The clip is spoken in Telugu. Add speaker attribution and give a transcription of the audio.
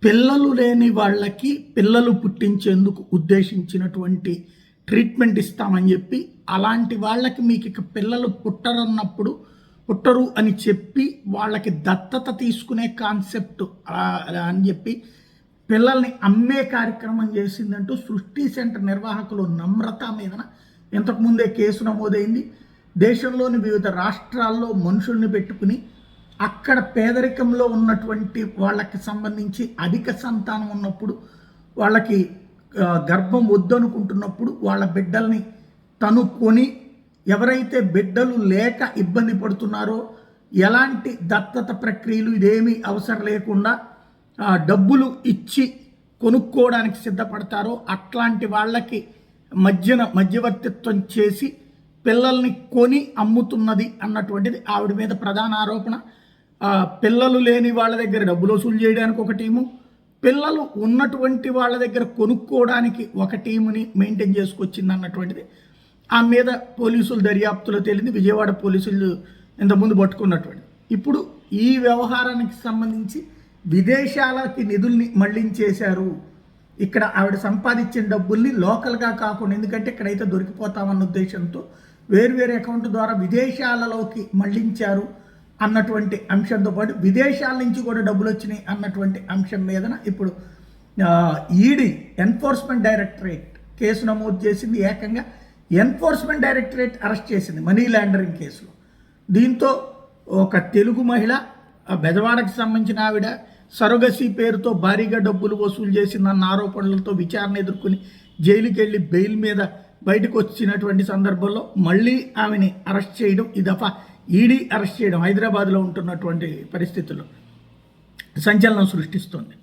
Speaker 1: పిల్లలు లేని వాళ్ళకి పిల్లలు పుట్టించేందుకు ఉద్దేశించినటువంటి ట్రీట్మెంట్ ఇస్తామని చెప్పి, అలాంటి వాళ్ళకి మీకు ఇక పిల్లలు పుట్టరు అని చెప్పి వాళ్ళకి దత్తత తీసుకునే కాన్సెప్ట్ అని చెప్పి పిల్లల్ని అమ్మే కార్యక్రమం చేసిందంటూ సృష్టి సెంటర్ నిర్వాహకులు నమ్రత మీద ఇంతకుముందే కేసు నమోదైంది. దేశంలోని వివిధ రాష్ట్రాల్లో మనుషుల్ని పెట్టుకుని అక్కడ పేదరికంలో ఉన్నటువంటి వాళ్ళకి సంబంధించి అధిక సంతానం ఉన్నప్పుడు వాళ్ళకి గర్భం వద్దనుకుంటున్నప్పుడు వాళ్ళ బిడ్డల్ని తను కొని, ఎవరైతే బిడ్డలు లేక ఇబ్బంది పడుతున్నారో ఎలాంటి దత్తత ప్రక్రియలు ఇదేమీ అవసరం లేకుండా డబ్బులు కొనుక్కోవడానికి సిద్ధపడతారో అట్లాంటి వాళ్ళకి మధ్యవర్తిత్వం చేసి పిల్లల్ని కొని అమ్ముతున్నది అన్నటువంటిది ఆవిడ మీద ప్రధాన ఆరోపణ. పిల్లలు లేని వాళ్ళ దగ్గర డబ్బులు వసూలు చేయడానికి ఒక టీము, పిల్లలు ఉన్నటువంటి వాళ్ళ దగ్గర కొనుక్కోవడానికి ఒక టీముని మెయింటైన్ చేసుకొచ్చింది అన్నటువంటిది ఆ మీద పోలీసులు దర్యాప్తులో తేలింది. విజయవాడ పోలీసులు ఇంతకుముందు పట్టుకున్నటువంటిది. ఇప్పుడు ఈ వ్యవహారానికి సంబంధించి విదేశాలకి నిధుల్ని మళ్లించేశారు. ఇక్కడ ఆవిడ సంపాదించిన డబ్బుల్ని లోకల్గా కాకుండా, ఎందుకంటే ఇక్కడైతే దొరికిపోతామన్న ఉద్దేశంతో వేరు అకౌంట్ ద్వారా విదేశాలలోకి మళ్లించారు అన్నటువంటి అంశంతో పాటు విదేశాల నుంచి కూడా డబ్బులు వచ్చినాయి అన్నటువంటి అంశం మీదన ఇప్పుడు ఈడీ ఎన్ఫోర్స్మెంట్ డైరెక్టరేట్ కేసు నమోదు చేసింది. ఏకంగా ఎన్ఫోర్స్మెంట్ డైరెక్టరేట్ అరెస్ట్ చేసింది మనీ లాండరింగ్ కేసులో. దీంతో ఒక తెలుగు మహిళ, బెజవాడకు సంబంధించిన ఆవిడ సరొగసీ పేరుతో భారీగా డబ్బులు వసూలు చేసిందన్న ఆరోపణలతో విచారణ ఎదుర్కొని జైలుకి వెళ్ళి బెయిల్ మీద బయటకు వచ్చినటువంటి సందర్భంలో మళ్ళీ ఆమెని అరెస్ట్ చేయడం, ఈ దఫా ఈడీ అరెస్ట్ చేయడం హైదరాబాద్లో ఉంటున్నటువంటి పరిస్థితుల్లో సంచలనం సృష్టిస్తోంది.